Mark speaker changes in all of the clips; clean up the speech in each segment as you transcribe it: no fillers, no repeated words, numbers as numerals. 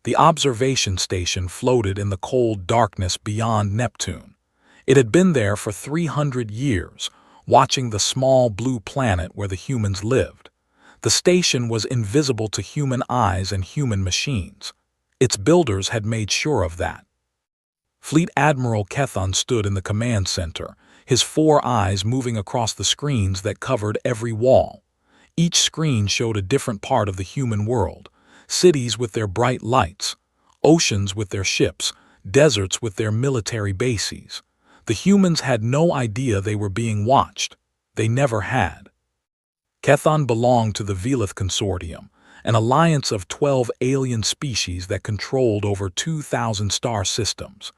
Speaker 1: The observation station floated in the cold darkness beyond Neptune. It had been there for 300 years, watching the small blue planet where the humans lived. The station was invisible to human eyes and human machines. Its builders had made sure of that. Fleet Admiral Kethon stood in the command center, his 4 eyes moving across the screens that covered every wall. Each screen showed a different part of the human world: cities with their bright lights, oceans with their ships, deserts with their military bases. The humans had no idea they were being watched. They never had. Kethon belonged to the Velith Consortium, an alliance of 12 alien species that controlled over 2,000 star systems.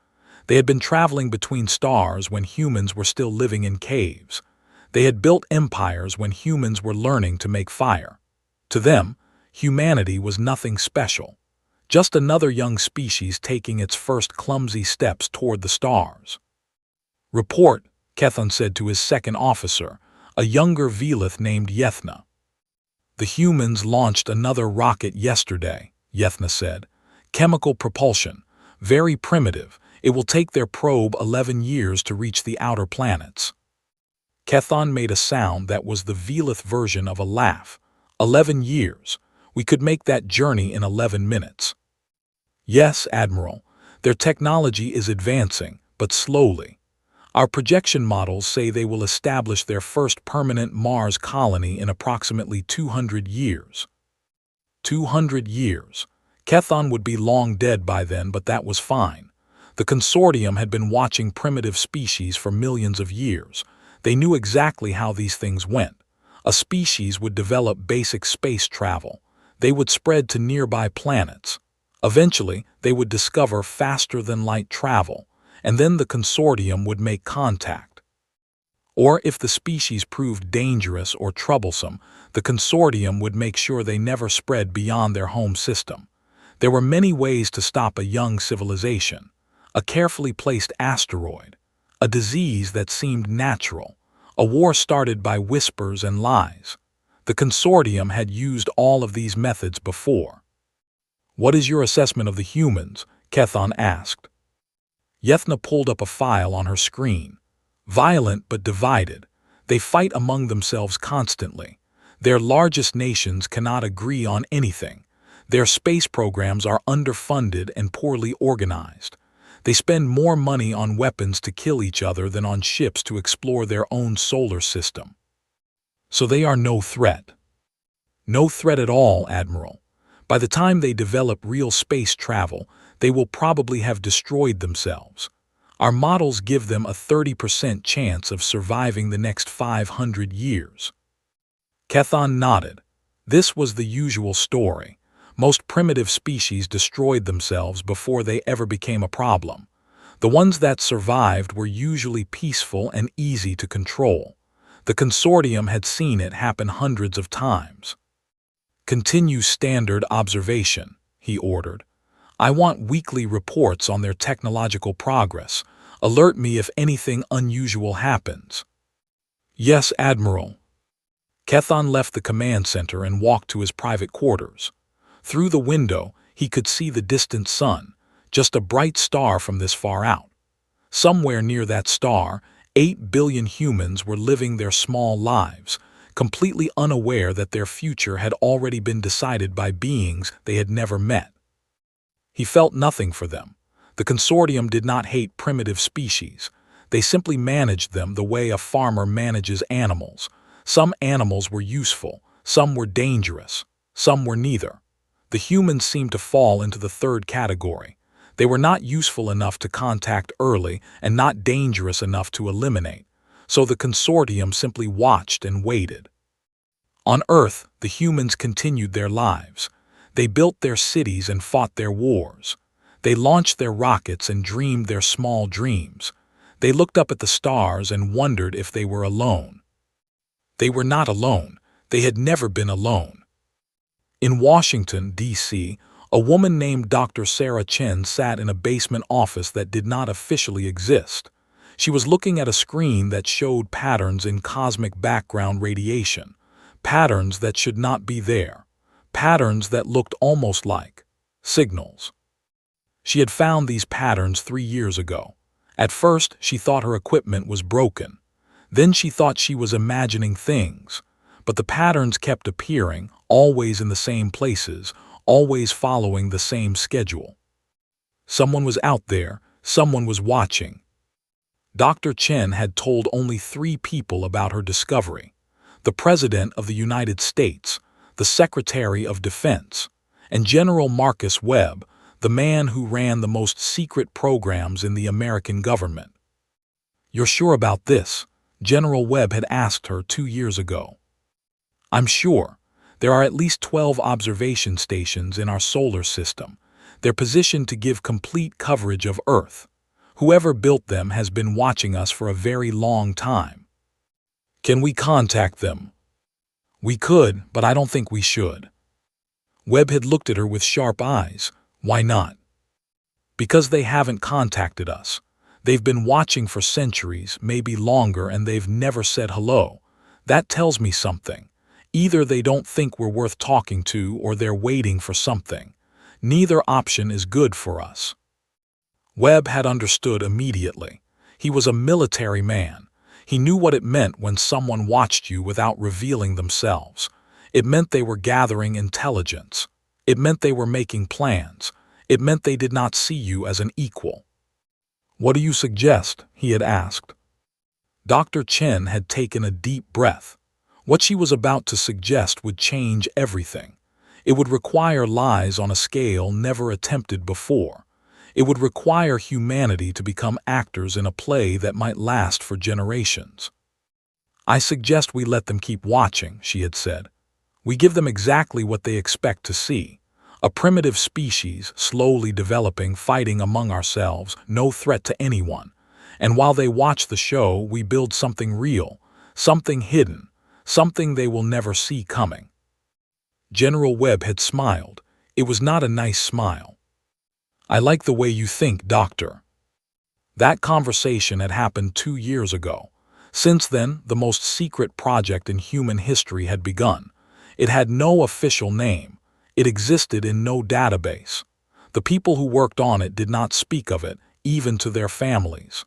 Speaker 1: They had been traveling between stars when humans were still living in caves. They had built empires when humans were learning to make fire. To them, humanity was nothing special, just another young species taking its first clumsy steps toward the stars. "Report," Kethon said to his second officer, a younger Velith named Yethna. "The humans launched another rocket yesterday," Yethna said. "Chemical propulsion, very primitive. It will take their probe 11 years to reach the outer planets." Kethon made a sound that was the Velith version of a laugh. 11 years. We could make that journey in 11 minutes. "Yes, Admiral. Their technology is advancing, but slowly. Our projection models say they will establish their first permanent Mars colony in approximately 200 years. 200 years. Kethon would be long dead by then, but that was fine. The consortium had been watching primitive species for millions of years. They knew exactly how these things went. A species would develop basic space travel. They would spread to nearby planets. Eventually, they would discover faster-than-light travel, and then the consortium would make contact. Or if the species proved dangerous or troublesome, the consortium would make sure they never spread beyond their home system. There were many ways to stop a young civilization: a carefully placed asteroid, a disease that seemed natural, a war started by whispers and lies. The consortium had used all of these methods before. "What is your assessment of the humans?" Kethon asked. Yethna pulled up a file on her screen. "Violent but divided. They fight among themselves constantly. Their largest nations cannot agree on anything. Their space programs are underfunded and poorly organized. They spend more money on weapons to kill each other than on ships to explore their own solar system. So they are no threat." "No threat at all, Admiral. By the time they develop real space travel, they will probably have destroyed themselves. Our models give them a 30% chance of surviving the next 500 years. Kethon nodded. This was the usual story. Most primitive species destroyed themselves before they ever became a problem. The ones that survived were usually peaceful and easy to control. The consortium had seen it happen hundreds of times. "Continue standard observation," he ordered. "I want weekly reports on their technological progress. Alert me if anything unusual happens." "Yes, Admiral." Kethon left the command center and walked to his private quarters. Through the window, he could see the distant sun, just a bright star from this far out. Somewhere near that star, 8 billion humans were living their small lives, completely unaware that their future had already been decided by beings they had never met. He felt nothing for them. The consortium did not hate primitive species. They simply managed them the way a farmer manages animals. Some animals were useful, some were dangerous, some were neither. The humans seemed to fall into the third category. They were not useful enough to contact early and not dangerous enough to eliminate, so the consortium simply watched and waited. On Earth, the humans continued their lives. They built their cities and fought their wars. They launched their rockets and dreamed their small dreams. They looked up at the stars and wondered if they were alone. They were not alone. They had never been alone. In Washington, D.C., a woman named Dr. Sarah Chen sat in a basement office that did not officially exist. She was looking at a screen that showed patterns in cosmic background radiation, patterns that should not be there, patterns that looked almost like signals. She had found these patterns 3 years ago. At first, she thought her equipment was broken. Then she thought she was imagining things. But the patterns kept appearing, always in the same places, always following the same schedule. Someone was out there, someone was watching. Dr. Chen had told only 3 people about her discovery: the President of the United States, the Secretary of Defense, and General Marcus Webb, the man who ran the most secret programs in the American government. "You're sure about this?" General Webb had asked her 2 years ago. "I'm sure. There are at least 12 observation stations in our solar system. They're positioned to give complete coverage of Earth. Whoever built them has been watching us for a very long time." "Can we contact them?" "We could, but I don't think we should." Webb had looked at her with sharp eyes. "Why not?" "Because they haven't contacted us. They've been watching for centuries, maybe longer, and they've never said hello. That tells me something. Either they don't think we're worth talking to, or they're waiting for something. Neither option is good for us." Webb had understood immediately. He was a military man. He knew what it meant when someone watched you without revealing themselves. It meant they were gathering intelligence. It meant they were making plans. It meant they did not see you as an equal. "What do you suggest?" he had asked. Dr. Chen had taken a deep breath. What she was about to suggest would change everything. It would require lies on a scale never attempted before. It would require humanity to become actors in a play that might last for generations. "I suggest we let them keep watching," she had said. "We give them exactly what they expect to see. A primitive species, slowly developing, fighting among ourselves, no threat to anyone. And while they watch the show, we build something real, something hidden, something they will never see coming." General Webb had smiled. It was not a nice smile. "I like the way you think, Doctor." That conversation had happened 2 years ago. Since then, the most secret project in human history had begun. It had no official name. It existed in no database. The people who worked on it did not speak of it, even to their families.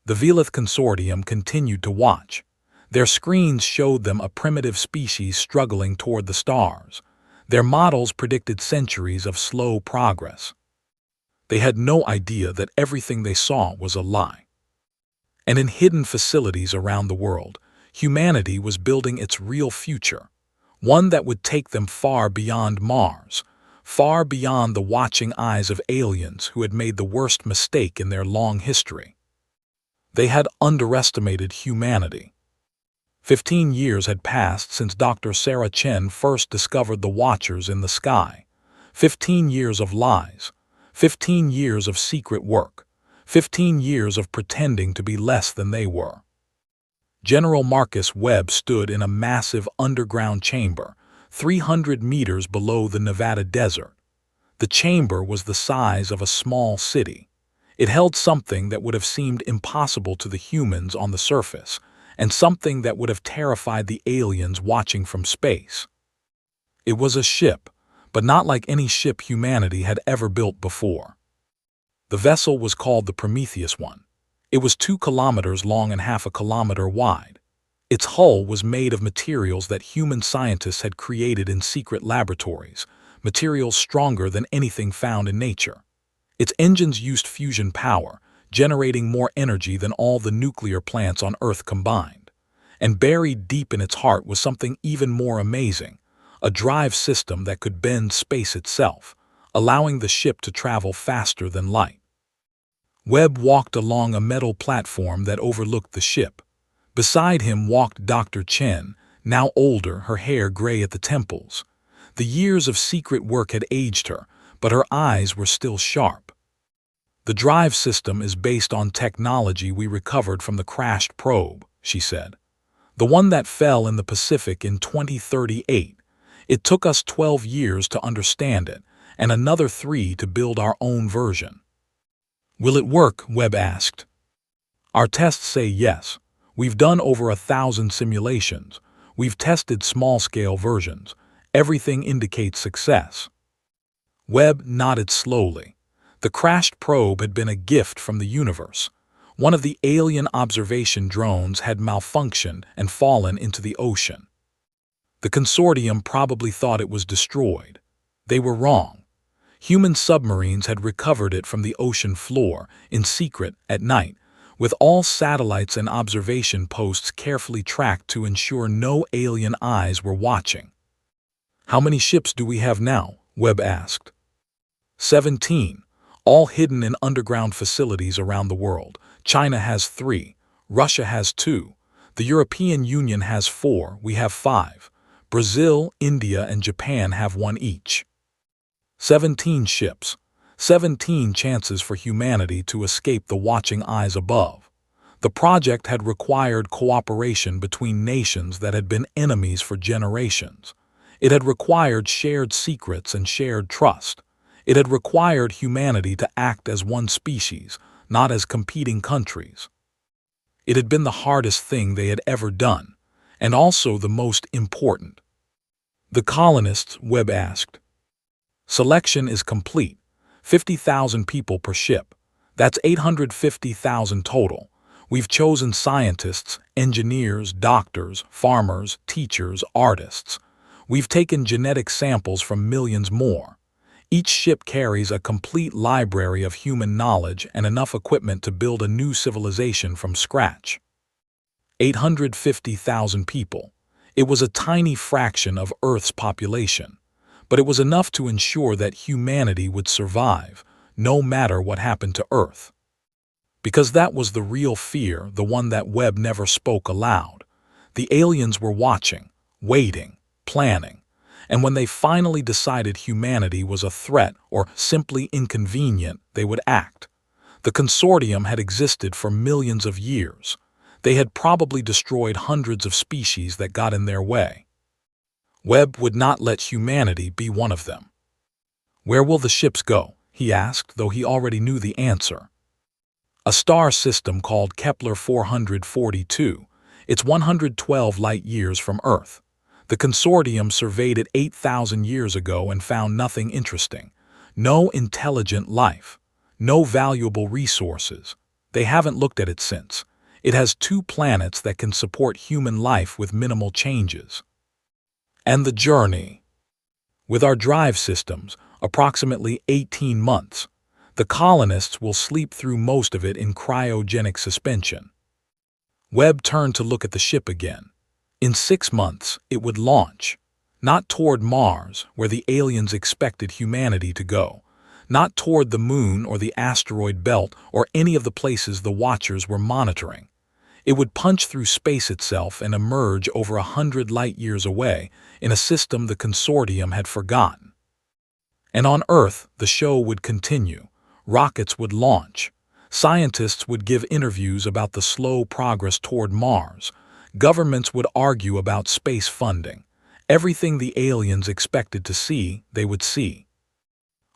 Speaker 1: The Velith Consortium continued to watch. Their screens showed them a primitive species struggling toward the stars. Their models predicted centuries of slow progress. They had no idea that everything they saw was a lie. And in hidden facilities around the world, humanity was building its real future. One that would take them far beyond Mars, far beyond the watching eyes of aliens who had made the worst mistake in their long history. They had underestimated humanity. 15 years had passed since Dr. Sarah Chen first discovered the Watchers in the sky. 15 years of lies. 15 years of secret work. 15 years of pretending to be less than they were. General Marcus Webb stood in a massive underground chamber, 300 meters below the Nevada desert. The chamber was the size of a small city. It held something that would have seemed impossible to the humans on the surface, and something that would have terrified the aliens watching from space. It was a ship, but not like any ship humanity had ever built before. The vessel was called the Prometheus One. It was 2 kilometers long and half a kilometer wide. Its hull was made of materials that human scientists had created in secret laboratories, materials stronger than anything found in nature. Its engines used fusion power, generating more energy than all the nuclear plants on Earth combined. And buried deep in its heart was something even more amazing, a drive system that could bend space itself, allowing the ship to travel faster than light. Webb walked along a metal platform that overlooked the ship. Beside him walked Dr. Chen, now older, her hair gray at the temples. The years of secret work had aged her, but her eyes were still sharp. "The drive system is based on technology we recovered from the crashed probe," she said. "The one that fell in the Pacific in 2038. It took us 12 years to understand it, and another 3 to build our own version." "Will it work?" Webb asked. "Our tests say yes. We've done over 1,000 simulations. We've tested small-scale versions. Everything indicates success." Webb nodded slowly. The crashed probe had been a gift from the universe. One of the alien observation drones had malfunctioned and fallen into the ocean. The consortium probably thought it was destroyed. They were wrong. Human submarines had recovered it from the ocean floor, in secret, at night, with all satellites and observation posts carefully tracked to ensure no alien eyes were watching. "How many ships do we have now?" Webb asked. 17, all hidden in underground facilities around the world. China has 3, Russia has 2, the European Union has 4, we have 5. Brazil, India, and Japan have 1 each. 17 ships, 17 chances for humanity to escape the watching eyes above. The project had required cooperation between nations that had been enemies for generations. It had required shared secrets and shared trust. It had required humanity to act as one species, not as competing countries. It had been the hardest thing they had ever done, and also the most important. "The colonists?" Webb asked. "Selection is complete. 50,000 people per ship. That's 850,000 total. We've chosen scientists, engineers, doctors, farmers, teachers, artists. We've taken genetic samples from millions more. Each ship carries a complete library of human knowledge and enough equipment to build a new civilization from scratch." 850,000 people. It was a tiny fraction of Earth's population, but it was enough to ensure that humanity would survive, no matter what happened to Earth. Because that was the real fear, the one that Webb never spoke aloud. The aliens were watching, waiting, planning, and when they finally decided humanity was a threat or simply inconvenient, they would act. The consortium had existed for millions of years. They had probably destroyed hundreds of species that got in their way. Webb would not let humanity be one of them. "Where will the ships go?" he asked, though he already knew the answer. "A star system called Kepler 442. It's 112 light-years from Earth. The consortium surveyed it 8,000 years ago and found nothing interesting. No intelligent life. No valuable resources. They haven't looked at it since. It has 2 planets that can support human life with minimal changes." "And the journey?" "With our drive systems, approximately 18 months. The colonists will sleep through most of it in cryogenic suspension." Webb turned to look at the ship again. In 6 months, it would launch. Not toward Mars, where the aliens expected humanity to go. Not toward the moon or the asteroid belt or any of the places the Watchers were monitoring. It would punch through space itself and emerge over 100 light-years away in a system the consortium had forgotten. And on Earth, the show would continue. Rockets would launch. Scientists would give interviews about the slow progress toward Mars. Governments would argue about space funding. Everything the aliens expected to see, they would see.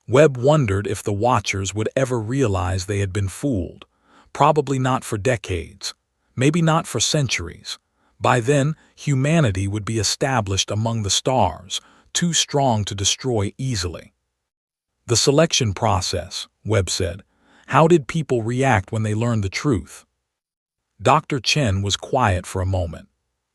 Speaker 1: Webb wondered if the Watchers would ever realize they had been fooled. Probably not for decades. Maybe not for centuries. By then, humanity would be established among the stars, too strong to destroy easily. "The selection process," Webb said. "How did people react when they learned the truth?" Dr. Chen was quiet for a moment.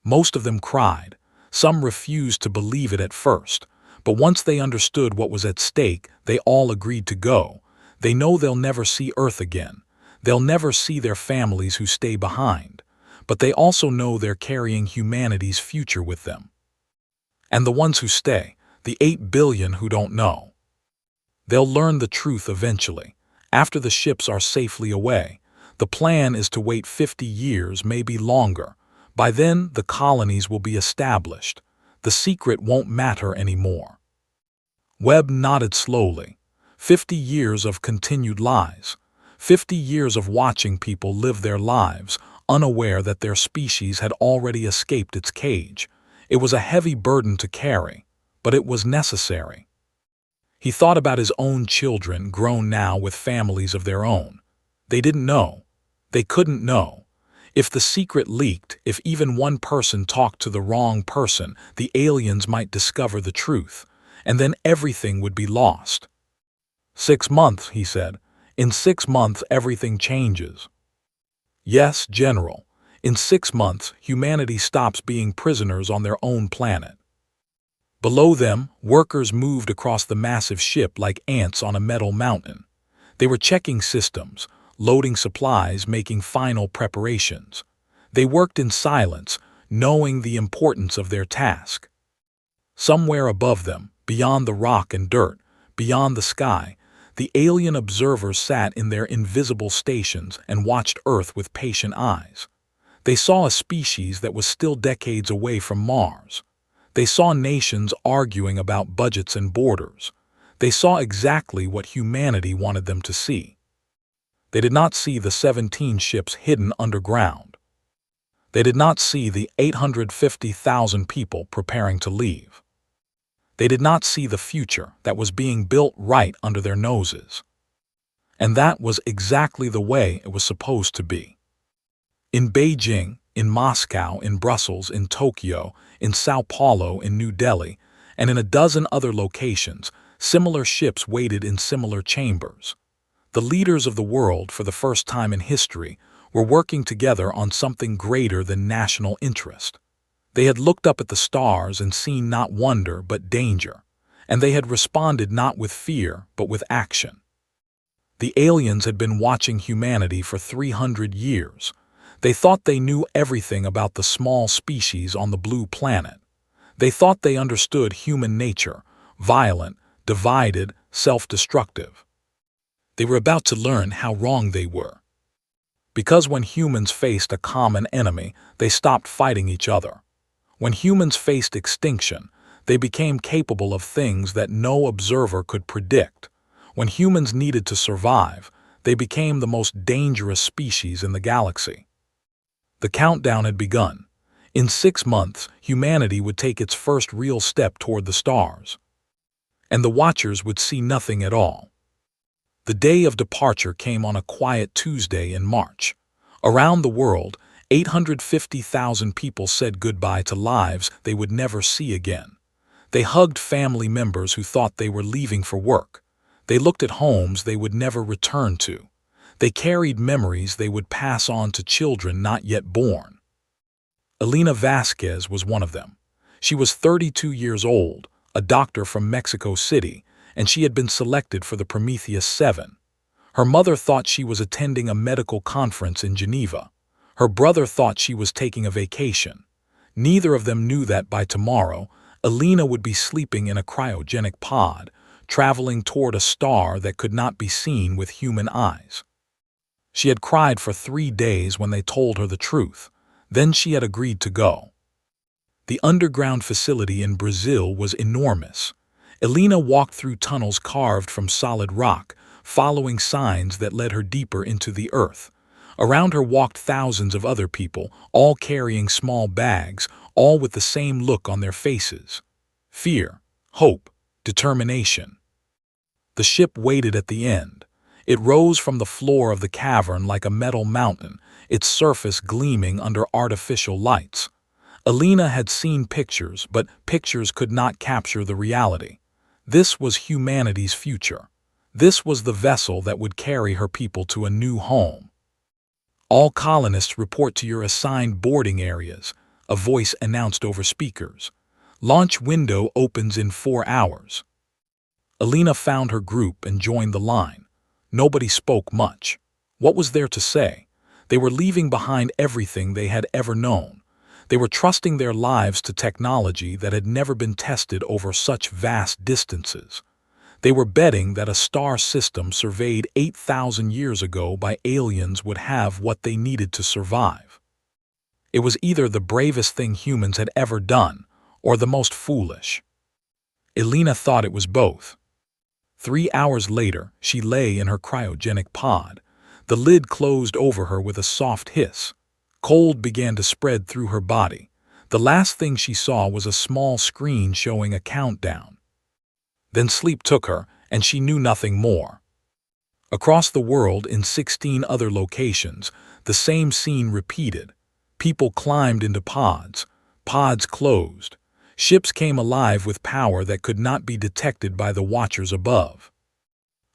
Speaker 1: Most of them cried. Some refused to believe it at first, but once they understood what was at stake, they all agreed to go. They know they'll never see Earth again. They'll never see their families who stay behind. But they also know they're carrying humanity's future with them. And the ones who stay, the 8 billion who don't know. They'll learn the truth eventually, after the ships are safely away. The plan is to wait 50 years, maybe longer. By then, the colonies will be established. The secret won't matter anymore. Webb nodded slowly. 50 years of continued lies. 50 years of watching people live their lives, unaware that their species had already escaped its cage. It was a heavy burden to carry, but it was necessary. He thought about his own children, grown now with families of their own. They didn't know. They couldn't know. If the secret leaked, if even one person talked to the wrong person, the aliens might discover the truth, and then everything would be lost. 6 months, he said. In 6 months, everything changes. Yes, General. In 6 months, humanity stops being prisoners on their own planet. Below them, workers moved across the massive ship like ants on a metal mountain. They were checking systems, loading supplies, making final preparations. They worked in silence, knowing the importance of their task. Somewhere above them, beyond the rock and dirt, beyond the sky, the alien observers sat in their invisible stations and watched Earth with patient eyes. They saw a species that was still decades away from Mars. They saw nations arguing about budgets and borders. They saw exactly what humanity wanted them to see. They did not see the 17 ships hidden underground. They did not see the 850,000 people preparing to leave. They did not see the future that was being built right under their noses. And that was exactly the way it was supposed to be. In Beijing, in Moscow, in Brussels, in Tokyo, in Sao Paulo, in New Delhi, and in a dozen other locations, similar ships waited in similar chambers. The leaders of the world, for the first time in history, were working together on something greater than national interest. They had looked up at the stars and seen not wonder but danger, and they had responded not with fear but with action. The aliens had been watching humanity for 300 years. They thought they knew everything about the small species on the blue planet. They thought they understood human nature, violent, divided, self-destructive. They were about to learn how wrong they were. Because when humans faced a common enemy, they stopped fighting each other. When humans faced extinction, they became capable of things that no observer could predict. When humans needed to survive, they became the most dangerous species in the galaxy. The countdown had begun. In 6 months, humanity would take its first real step toward the stars. And the Watchers would see nothing at all. The day of departure came on a quiet Tuesday in March. Around the world, 850,000 people said goodbye to lives they would never see again. They hugged family members who thought they were leaving for work. They looked at homes they would never return to. They carried memories they would pass on to children not yet born. Elena Vasquez was one of them. She was 32 years old, a doctor from Mexico City, and she had been selected for the Prometheus 7. Her mother thought she was attending a medical conference in Geneva. Her brother thought she was taking a vacation. Neither of them knew that by tomorrow, Elena would be sleeping in a cryogenic pod, traveling toward a star that could not be seen with human eyes. She had cried for 3 days when they told her the truth. Then she had agreed to go. The underground facility in Brazil was enormous. Elena walked through tunnels carved from solid rock, following signs that led her deeper into the earth. Around her walked thousands of other people, all carrying small bags, all with the same look on their faces. Fear, hope, determination. The ship waited at the end. It rose from the floor of the cavern like a metal mountain, its surface gleaming under artificial lights. Elena had seen pictures, but pictures could not capture the reality. This was humanity's future. This was the vessel that would carry her people to a new home. All colonists report to your assigned boarding areas, a voice announced over speakers. Launch window opens in 4 hours. Elena found her group and joined the line. Nobody spoke much. What was there to say? They were leaving behind everything they had ever known. They were trusting their lives to technology that had never been tested over such vast distances. They were betting that a star system surveyed 8,000 years ago by aliens would have what they needed to survive. It was either the bravest thing humans had ever done, or the most foolish. Elena thought it was both. 3 hours later, she lay in her cryogenic pod. The lid closed over her with a soft hiss. Cold began to spread through her body. The last thing she saw was a small screen showing a countdown. Then sleep took her, and she knew nothing more. Across the world, in 16 other locations, the same scene repeated. People climbed into pods. Pods closed. Ships came alive with power that could not be detected by the Watchers above.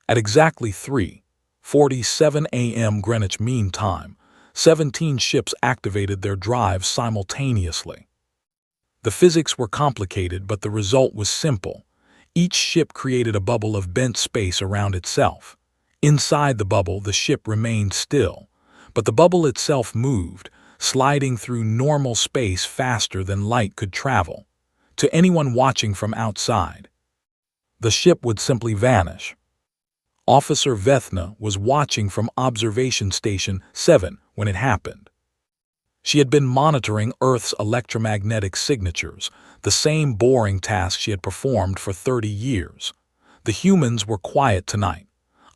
Speaker 1: At exactly 3:47 a.m. Greenwich Mean Time, 17 ships activated their drives simultaneously. The physics were complicated, but the result was simple. Each ship created a bubble of bent space around itself. Inside the bubble, the ship remained still, but the bubble itself moved, sliding through normal space faster than light could travel. To anyone watching from outside, the ship would simply vanish. Officer Vethna was watching from Observation Station 7 when it happened. She had been monitoring Earth's electromagnetic signatures, the same boring task she had performed for 30 years. The humans were quiet tonight.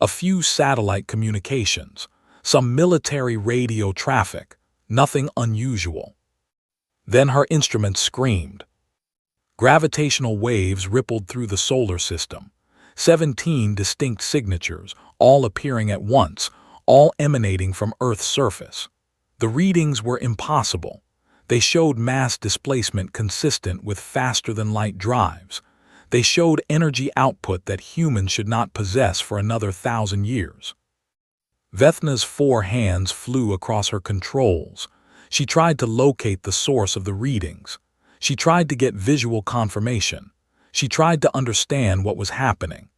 Speaker 1: A few satellite communications, some military radio traffic, nothing unusual. Then her instruments screamed. Gravitational waves rippled through the solar system. 17 distinct signatures, all appearing at once, all emanating from Earth's surface. The readings were impossible. They showed mass displacement consistent with faster-than-light drives. They showed energy output that humans should not possess for another 1,000 years. Vethna's 4 hands flew across her controls. She tried to locate the source of the readings. She tried to get visual confirmation. She tried to understand what was happening.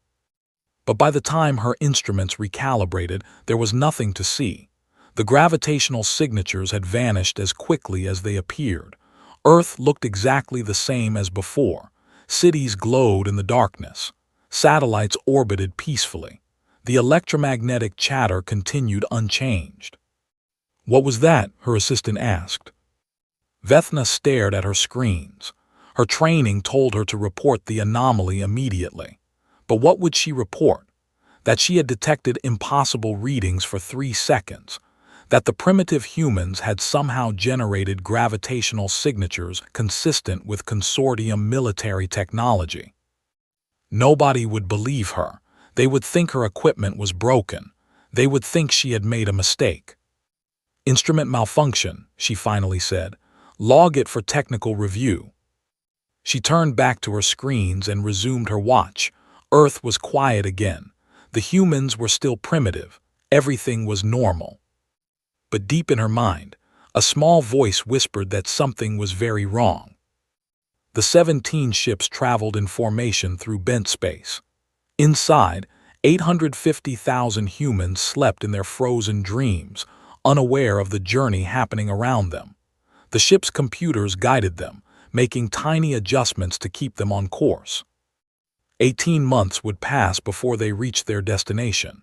Speaker 1: But by the time her instruments recalibrated, there was nothing to see. The gravitational signatures had vanished as quickly as they appeared. Earth looked exactly the same as before. Cities glowed in the darkness. Satellites orbited peacefully. The electromagnetic chatter continued unchanged. "What was that?" her assistant asked. Vethna stared at her screens. Her training told her to report the anomaly immediately. But what would she report? That she had detected impossible readings for 3 seconds. That the primitive humans had somehow generated gravitational signatures consistent with consortium military technology. Nobody would believe her. They would think her equipment was broken. They would think she had made a mistake. "Instrument malfunction," she finally said. "Log it for technical review." She turned back to her screens and resumed her watch. Earth was quiet again. The humans were still primitive. Everything was normal. But deep in her mind, a small voice whispered that something was very wrong. The 17 ships traveled in formation through bent space. Inside, 850,000 humans slept in their frozen dreams, unaware of the journey happening around them. The ship's computers guided them, making tiny adjustments to keep them on course. 18 months would pass before they reached their destination.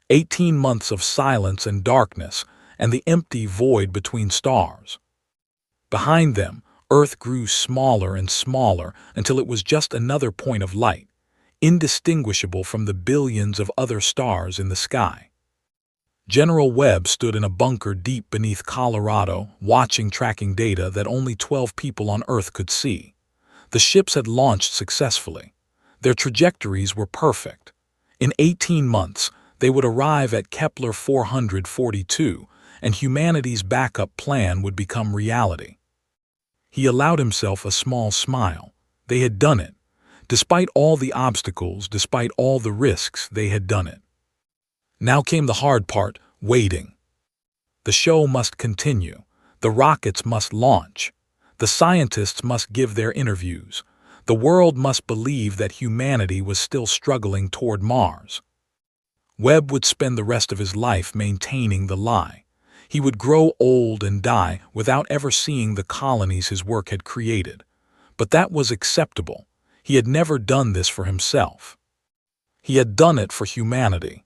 Speaker 1: 18 months of silence and darkness, and the empty void between stars. Behind them, Earth grew smaller and smaller until it was just another point of light, indistinguishable from the billions of other stars in the sky. General Webb stood in a bunker deep beneath Colorado, watching tracking data that only 12 people on Earth could see. The ships had launched successfully. Their trajectories were perfect. In 18 months, they would arrive at Kepler 442, and humanity's backup plan would become reality. He allowed himself a small smile. They had done it. Despite all the obstacles, despite all the risks, they had done it. Now came the hard part, waiting. The show must continue. The rockets must launch. The scientists must give their interviews. The world must believe that humanity was still struggling toward Mars. Webb would spend the rest of his life maintaining the lie. He would grow old and die without ever seeing the colonies his work had created. But that was acceptable. He had never done this for himself. He had done it for humanity.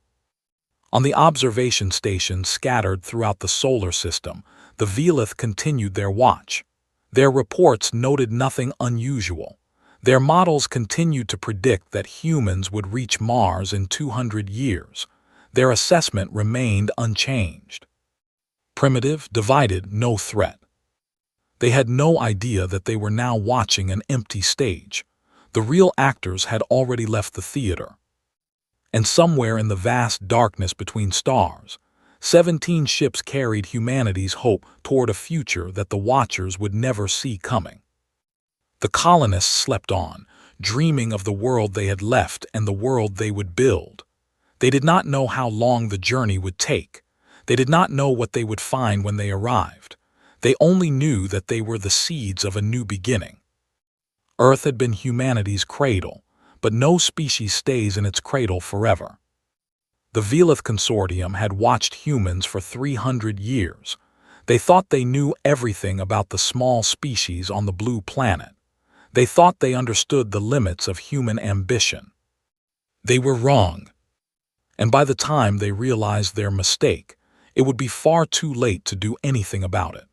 Speaker 1: On the observation stations scattered throughout the solar system, the Velith continued their watch. Their reports noted nothing unusual. Their models continued to predict that humans would reach Mars in 200 years. Their assessment remained unchanged. Primitive, divided, no threat. They had no idea that they were now watching an empty stage. The real actors had already left the theater. And somewhere in the vast darkness between stars, 17 ships carried humanity's hope toward a future that the watchers would never see coming. The colonists slept on, dreaming of the world they had left and the world they would build. They did not know how long the journey would take. They did not know what they would find when they arrived. They only knew that they were the seeds of a new beginning. Earth had been humanity's cradle, but no species stays in its cradle forever. The Velith Consortium had watched humans for 300 years. They thought they knew everything about the small species on the blue planet. They thought they understood the limits of human ambition. They were wrong. And by the time they realized their mistake, it would be far too late to do anything about it.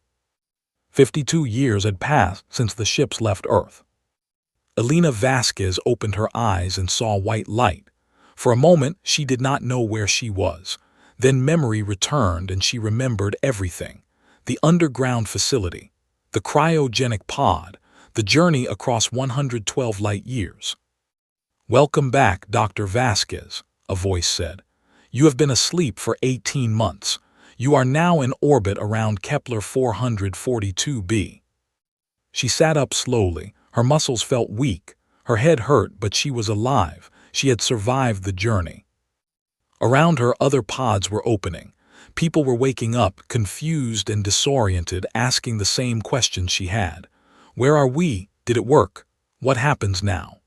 Speaker 1: 52 years had passed since the ships left Earth. Elena Vasquez opened her eyes and saw white light. For a moment, she did not know where she was. Then memory returned and she remembered everything. The underground facility, the cryogenic pod, the journey across 112 light years. "Welcome back, Dr. Vasquez," a voice said. "You have been asleep for 18 months. You are now in orbit around Kepler 442b. She sat up slowly. Her muscles felt weak. Her head hurt, but she was alive. She had survived the journey. Around her, other pods were opening. People were waking up, confused and disoriented, asking the same questions she had. Where are we? Did it work? What happens now?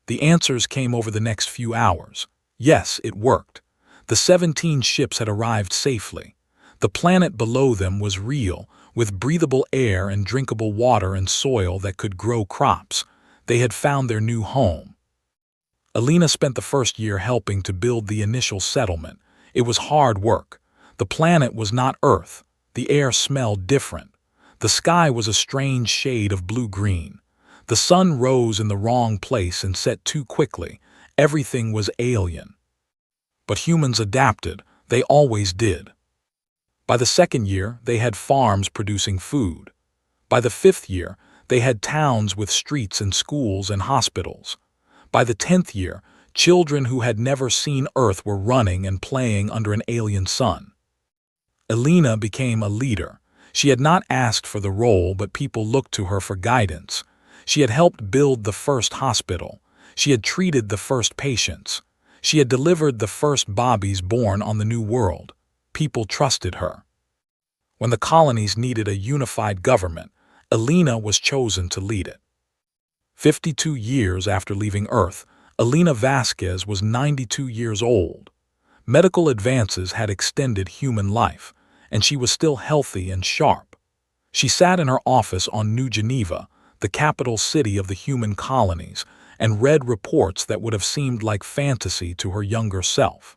Speaker 1: The answers came over the next few hours. Yes, it worked. The 17 ships had arrived safely. The planet below them was real, with breathable air and drinkable water and soil that could grow crops. They had found their new home. Elena spent the first year helping to build the initial settlement. It was hard work. The planet was not Earth. The air smelled different. The sky was a strange shade of blue-green. The sun rose in the wrong place and set too quickly. Everything was alien. But humans adapted. They always did. By the second year, they had farms producing food. By the 5th year, they had towns with streets and schools and hospitals. By the 10th year, children who had never seen Earth were running and playing under an alien sun. Elena became a leader. She had not asked for the role, but people looked to her for guidance. She had helped build the first hospital. She had treated the first patients. She had delivered the first babies born on the new world. People trusted her. When the colonies needed a unified government, Elena was chosen to lead it. 52 years after leaving Earth, Elena Vasquez was 92 years old. Medical advances had extended human life, and she was still healthy and sharp. She sat in her office on New Geneva, the capital city of the human colonies, and read reports that would have seemed like fantasy to her younger self.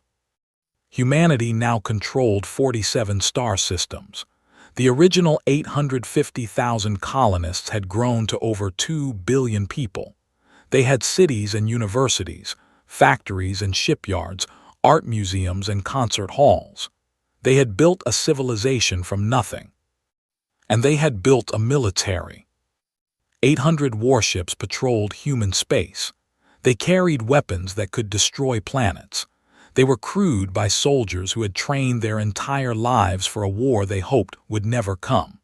Speaker 1: Humanity now controlled 47 star systems. The original 850,000 colonists had grown to over 2 billion people. They had cities and universities, factories and shipyards, art museums and concert halls. They had built a civilization from nothing. And they had built a military. 800 warships patrolled human space. They carried weapons that could destroy planets. They were crewed by soldiers who had trained their entire lives for a war they hoped would never come.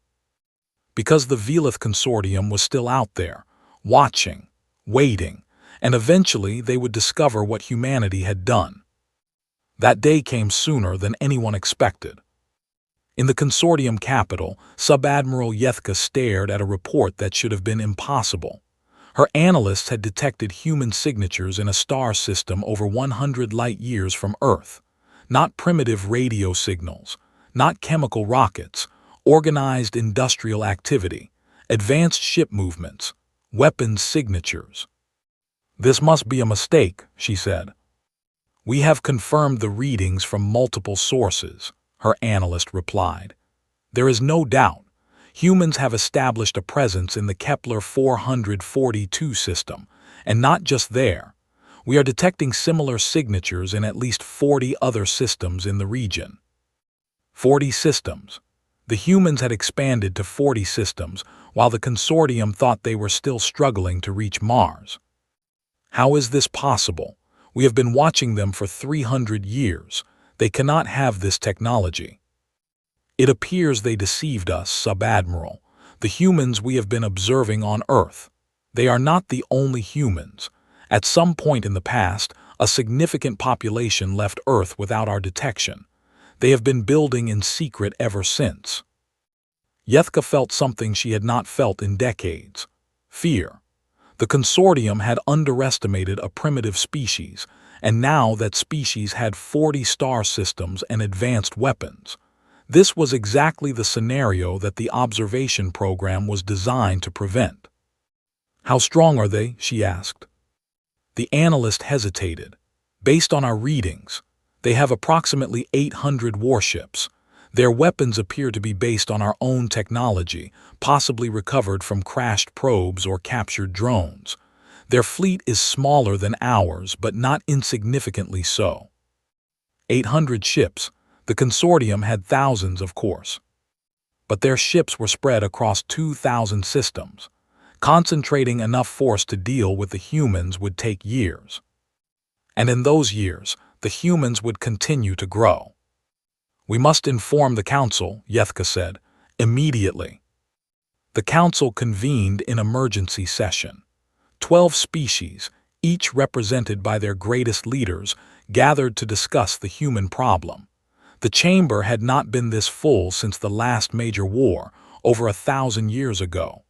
Speaker 1: Because the Velith Consortium was still out there, watching, waiting, and eventually they would discover what humanity had done. That day came sooner than anyone expected. In the consortium capital, Sub-Admiral Yethka stared at a report that should have been impossible. Her analysts had detected human signatures in a star system over 100 light years from Earth. Not primitive radio signals, not chemical rockets, organized industrial activity, advanced ship movements, weapons signatures. "This must be a mistake," she said. "We have confirmed the readings from multiple sources," her analyst replied. "There is no doubt. Humans have established a presence in the Kepler 442 system, and not just there. We are detecting similar signatures in at least 40 other systems in the region." 40 systems. The humans had expanded to 40 systems, while the consortium thought they were still struggling to reach Mars. How is this possible? We have been watching them for 300 years. They cannot have this technology. "It appears they deceived us, Sub-Admiral. The humans we have been observing on Earth. They are not the only humans. At some point in the past, A significant population left Earth without our detection. They have been building in secret ever since. Yethka felt something she had not felt in decades: fear. The consortium had underestimated a primitive species, and now that species had 40 star systems and advanced weapons. This was exactly the scenario that the observation program was designed to prevent. "How strong are they?" she asked. The analyst hesitated. "Based on our readings, they have approximately 800 warships. Their weapons appear to be based on our own technology, possibly recovered from crashed probes or captured drones. Their fleet is smaller than ours, but not insignificantly so." 800 ships. The consortium had thousands, of course. But their ships were spread across 2,000 systems. Concentrating enough force to deal with the humans would take years. And in those years, the humans would continue to grow. "We must inform the council," Yethka said, "immediately." The council convened in emergency session. 12 species, each represented by their greatest leaders, gathered to discuss the human problem. The chamber had not been this full since the last major war, over 1,000 years ago.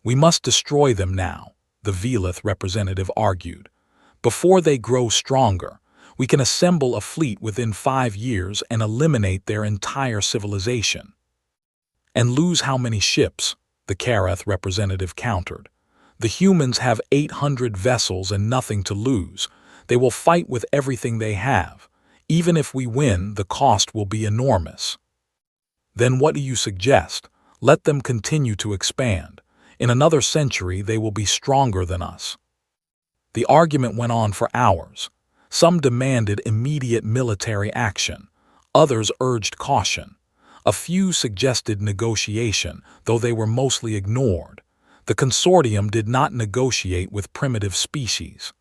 Speaker 1: "We must destroy them now," the Velith representative argued. "Before they grow stronger, we can assemble a fleet within 5 years and eliminate their entire civilization." "And lose how many ships?" the Karath representative countered. "The humans have 800 vessels and nothing to lose. They will fight with everything they have. Even if we win, the cost will be enormous." "Then what do you suggest? Let them continue to expand. In another century, they will be stronger than us." The argument went on for hours. Some demanded immediate military action. Others urged caution. A few suggested negotiation, though they were mostly ignored. The consortium did not negotiate with primitive species.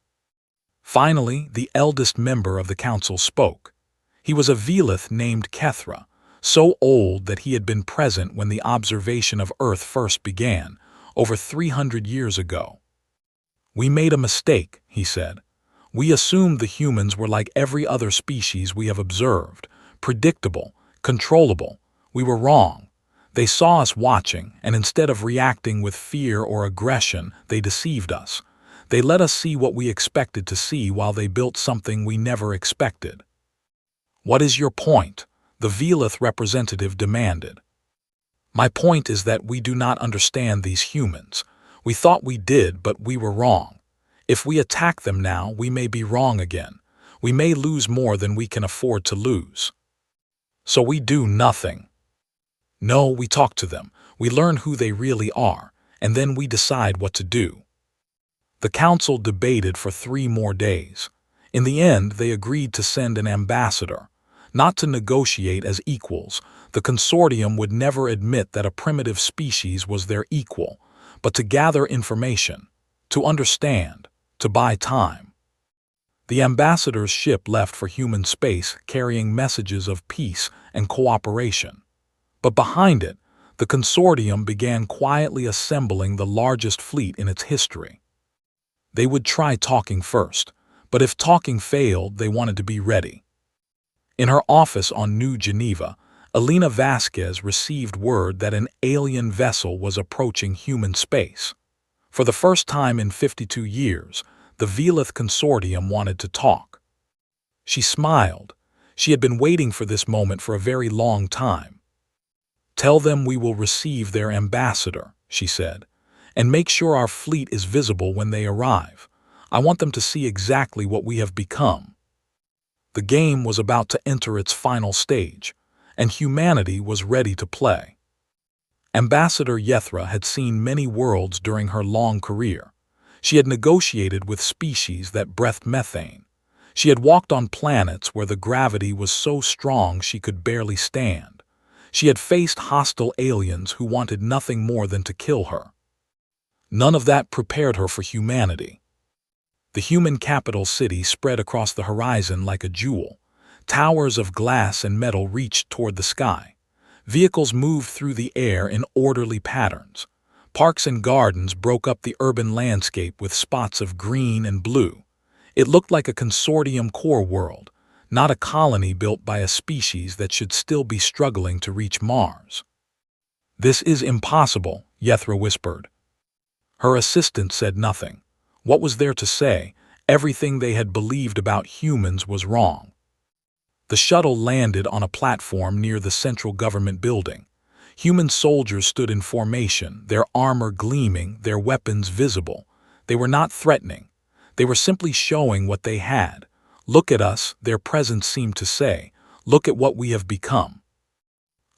Speaker 1: Finally, the eldest member of the council spoke. He was a Velith named Kethra, so old that he had been present when the observation of Earth first began, over 300 years ago. "We made a mistake," he said. "We assumed the humans were like every other species we have observed, predictable, controllable. We were wrong. They saw us watching, and instead of reacting with fear or aggression, they deceived us. They let us see what we expected to see while they built something we never expected." "What is your point?" the Velith representative demanded. "My point is that we do not understand these humans. We thought we did, but we were wrong. If we attack them now, we may be wrong again. We may lose more than we can afford to lose." "So we do nothing?" "No, we talk to them. We learn who they really are, and then we decide what to do." The council debated for 3 more days. In the end, they agreed to send an ambassador. Not to negotiate as equals. The consortium would never admit that a primitive species was their equal, but to gather information, to understand, to buy time. The ambassador's ship left for human space carrying messages of peace and cooperation. But behind it, the consortium began quietly assembling the largest fleet in its history. They would try talking first, but if talking failed, they wanted to be ready. In her office on New Geneva, Elena Vasquez received word that an alien vessel was approaching human space. For the first time in 52 years, the Velith consortium wanted to talk. She smiled. She had been waiting for this moment for a very long time. "Tell them we will receive their ambassador," she said, "and make sure our fleet is visible when they arrive. I want them to see exactly what we have become." The game was about to enter its final stage, and humanity was ready to play. Ambassador Yethra had seen many worlds during her long career. She had negotiated with species that breathed methane. She had walked on planets where the gravity was so strong she could barely stand. She had faced hostile aliens who wanted nothing more than to kill her. None of that prepared her for humanity. The human capital city spread across the horizon like a jewel. Towers of glass and metal reached toward the sky. Vehicles moved through the air in orderly patterns. Parks and gardens broke up the urban landscape with spots of green and blue. It looked like a consortium core world, not a colony built by a species that should still be struggling to reach Mars. "This is impossible," Yethra whispered. Her assistant said nothing. What was there to say? Everything they had believed about humans was wrong. The shuttle landed on a platform near the central government building. Human soldiers stood in formation, their armor gleaming, their weapons visible. They were not threatening. They were simply showing what they had. "Look at us," their presence seemed to say. "Look at what we have become."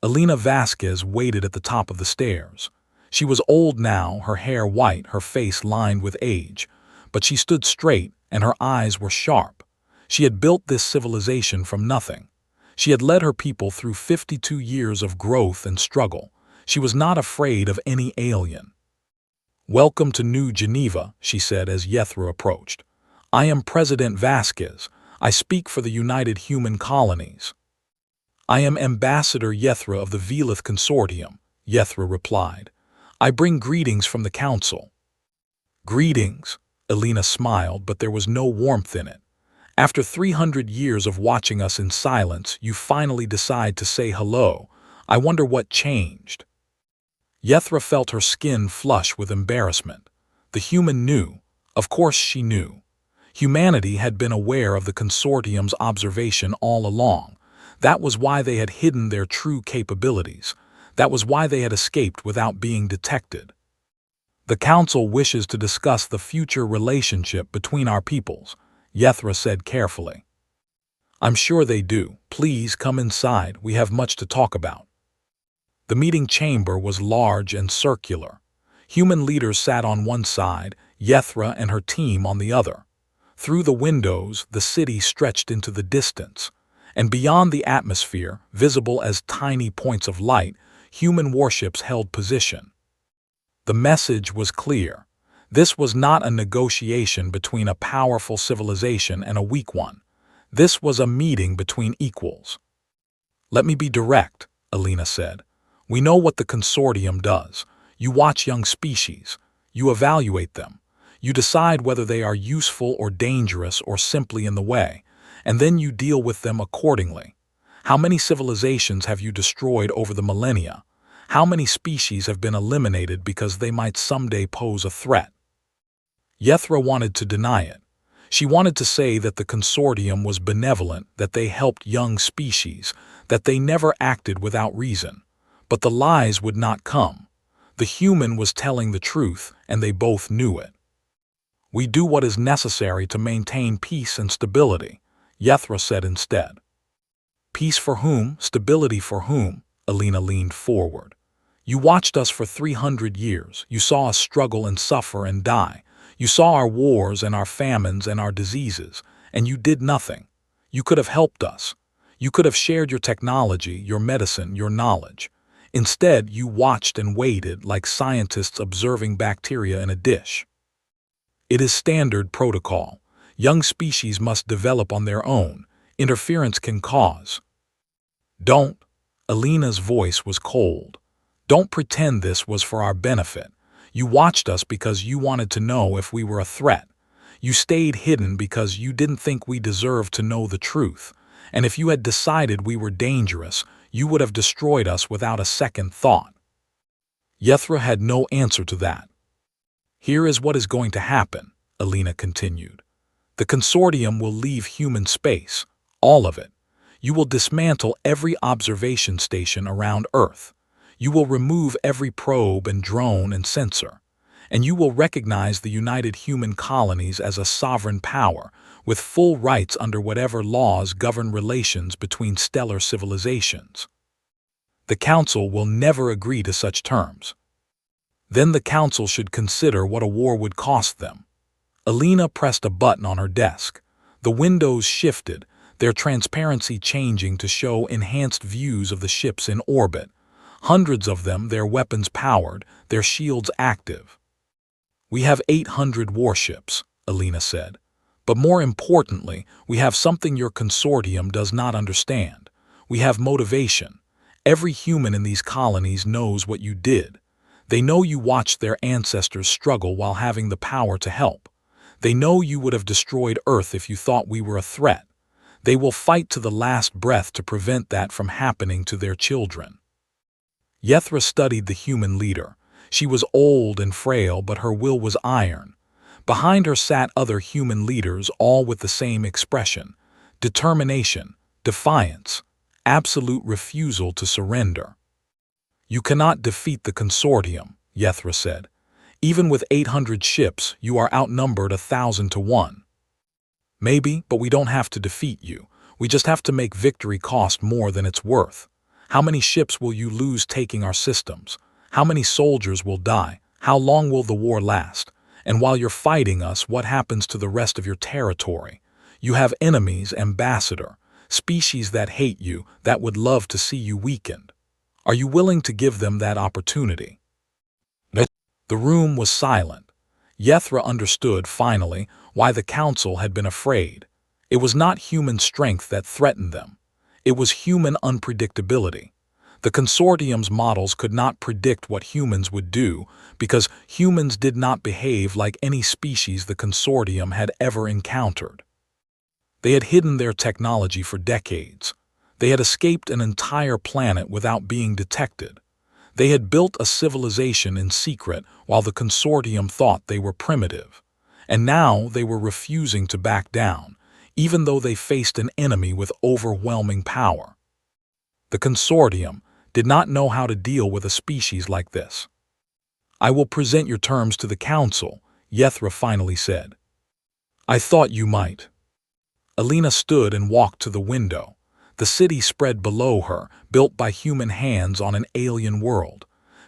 Speaker 1: Elena Vasquez waited at the top of the stairs. She was old now, her hair white, her face lined with age. But she stood straight, and her eyes were sharp. She had built this civilization from nothing. She had led her people through 52 years of growth and struggle. She was not afraid of any alien. "Welcome to New Geneva," she said as Yethra approached. "I am President Vasquez. I speak for the United Human Colonies." "I am Ambassador Yethra of the Velith Consortium," Yethra replied. "I bring greetings from the Council." "Greetings," Elena smiled, but there was no warmth in it. "After 300 years of watching us in silence, you finally decide to say hello. I wonder what changed." Yethra felt her skin flush with embarrassment. The human knew. Of course she knew. Humanity had been aware of the consortium's observation all along. That was why they had hidden their true capabilities. That was why they had escaped without being detected. "The Council wishes to discuss the future relationship between our peoples," Yethra said carefully. "I'm sure they do. Please come inside. We have much to talk about." The meeting chamber was large and circular. Human leaders sat on one side, Yethra and her team on the other. Through the windows, the city stretched into the distance. And beyond the atmosphere, visible as tiny points of light, human warships held position. The message was clear. This was not a negotiation between a powerful civilization and a weak one. This was a meeting between equals. "Let me be direct," Elena said. "We know what the consortium does. You watch young species. You evaluate them. You decide whether they are useful or dangerous or simply in the way, and then you deal with them accordingly. How many civilizations have you destroyed over the millennia? How many species have been eliminated because they might someday pose a threat?" Yethra wanted to deny it. She wanted to say that the consortium was benevolent, that they helped young species, that they never acted without reason. But the lies would not come. The human was telling the truth, and they both knew it. "We do what is necessary to maintain peace and stability," Yethra said instead. "Peace for whom? Stability for whom?" Elena leaned forward. "You watched us for 300 years. You saw us struggle and suffer and die. You saw our wars and our famines and our diseases, and you did nothing. You could have helped us. You could have shared your technology, your medicine, your knowledge. Instead, you watched and waited like scientists observing bacteria in a dish. It is standard protocol. Young species must develop on their own. Interference can cause." "Don't." Elena's voice was cold. "Don't pretend this was for our benefit. You watched us because you wanted to know if we were a threat. You stayed hidden because you didn't think we deserved to know the truth. And if you had decided we were dangerous, you would have destroyed us without a second thought." Yethra had no answer to that. "Here is what is going to happen," Elena continued. "The consortium will leave human space, all of it. You will dismantle every observation station around Earth. You will remove every probe and drone and sensor. And you will recognize the United Human Colonies as a sovereign power, with full rights under whatever laws govern relations between stellar civilizations. The Council will never agree to such terms. Then the Council should consider what a war would cost them." Elena pressed a button on her desk. The windows shifted, their transparency changing to show enhanced views of the ships in orbit. Hundreds of them, their weapons powered, their shields active. "We have 800 warships," Elena said. "But more importantly, we have something your consortium does not understand. We have motivation. Every human in these colonies knows what you did. They know you watched their ancestors struggle while having the power to help. They know you would have destroyed Earth if you thought we were a threat. They will fight to the last breath to prevent that from happening to their children." Yethra studied the human leader. She was old and frail, but her will was iron. Behind her sat other human leaders, all with the same expression: determination, defiance, absolute refusal to surrender. "You cannot defeat the consortium," Yethra said. "Even with 800 ships, you are outnumbered 1,000 to 1. Maybe, but we don't have to defeat you. We just have to make victory cost more than it's worth. How many ships will you lose taking our systems? How many soldiers will die? How long will the war last? And while you're fighting us, what happens to the rest of your territory? You have enemies, Ambassador, species that hate you, that would love to see you weakened. Are you willing to give them that opportunity?" The room was silent. Yethra understood, finally, why the council had been afraid. It was not human strength that threatened them. It was human unpredictability. The consortium's models could not predict what humans would do because humans did not behave like any species the consortium had ever encountered. They had hidden their technology for decades. They had escaped an entire planet without being detected. They had built a civilization in secret while the consortium thought they were primitive. And now they were refusing to back down, even though they faced an enemy with overwhelming power. The consortium did not know how to deal with a species like this. "I will present your terms to the council," Yethra finally said. "I thought you might." Alina stood and walked to the window. The city spread below her, built by human hands on an alien world.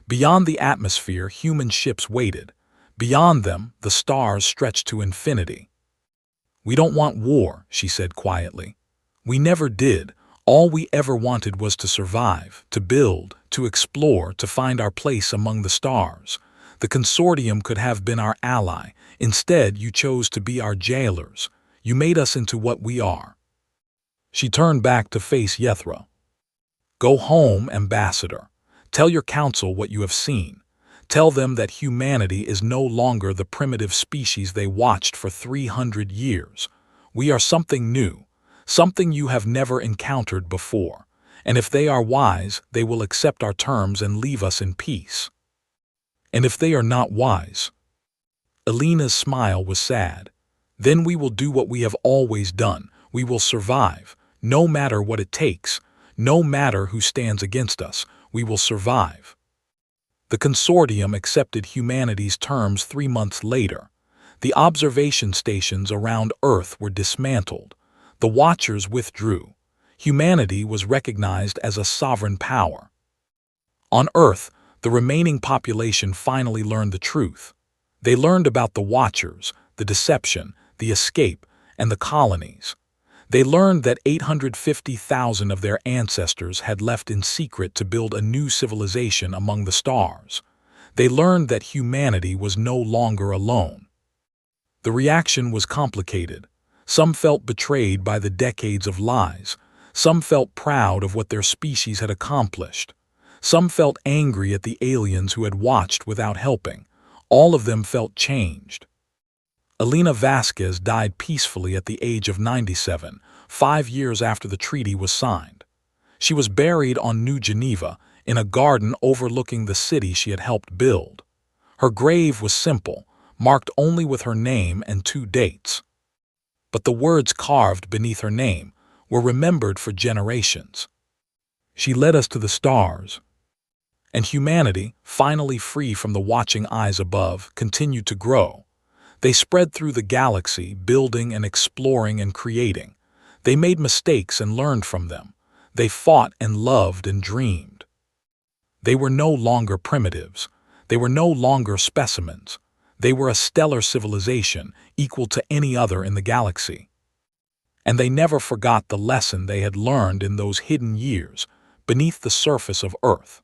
Speaker 1: Beyond the atmosphere, human ships waited. Beyond them, the stars stretched to infinity. "We don't want war," she said quietly. "We never did. All we ever wanted was to survive, to build, to explore, to find our place among the stars. The consortium could have been our ally. Instead, you chose to be our jailers. You made us into what we are." She turned back to face Yethra. "Go home, Ambassador. Tell your council what you have seen. Tell them that humanity is no longer the primitive species they watched for 300 years. We are something new, something you have never encountered before. And if they are wise, they will accept our terms and leave us in peace. And if they are not wise..." Alina's smile was sad. "Then we will do what we have always done. We will survive. No matter what it takes, no matter who stands against us, we will survive." The consortium accepted humanity's terms 3 months later. The observation stations around Earth were dismantled. The Watchers withdrew. Humanity was recognized as a sovereign power. On Earth, the remaining population finally learned the truth. They learned about the Watchers, the deception, the escape, and the colonies. They learned that 850,000 of their ancestors had left in secret to build a new civilization among the stars. They learned that humanity was no longer alone. The reaction was complicated. Some felt betrayed by the decades of lies. Some felt proud of what their species had accomplished. Some felt angry at the aliens who had watched without helping. All of them felt changed. Alina Vasquez died peacefully at the age of 97, 5 years after the treaty was signed. She was buried on New Geneva, in a garden overlooking the city she had helped build. Her grave was simple, marked only with her name and 2 dates. But the words carved beneath her name were remembered for generations. "She led us to the stars." And humanity, finally free from the watching eyes above, continued to grow. They spread through the galaxy, building and exploring and creating. They made mistakes and learned from them. They fought and loved and dreamed. They were no longer primitives. They were no longer specimens. They were a stellar civilization, equal to any other in the galaxy. And they never forgot the lesson they had learned in those hidden years, beneath the surface of Earth.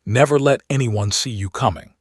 Speaker 1: Never let anyone see you coming.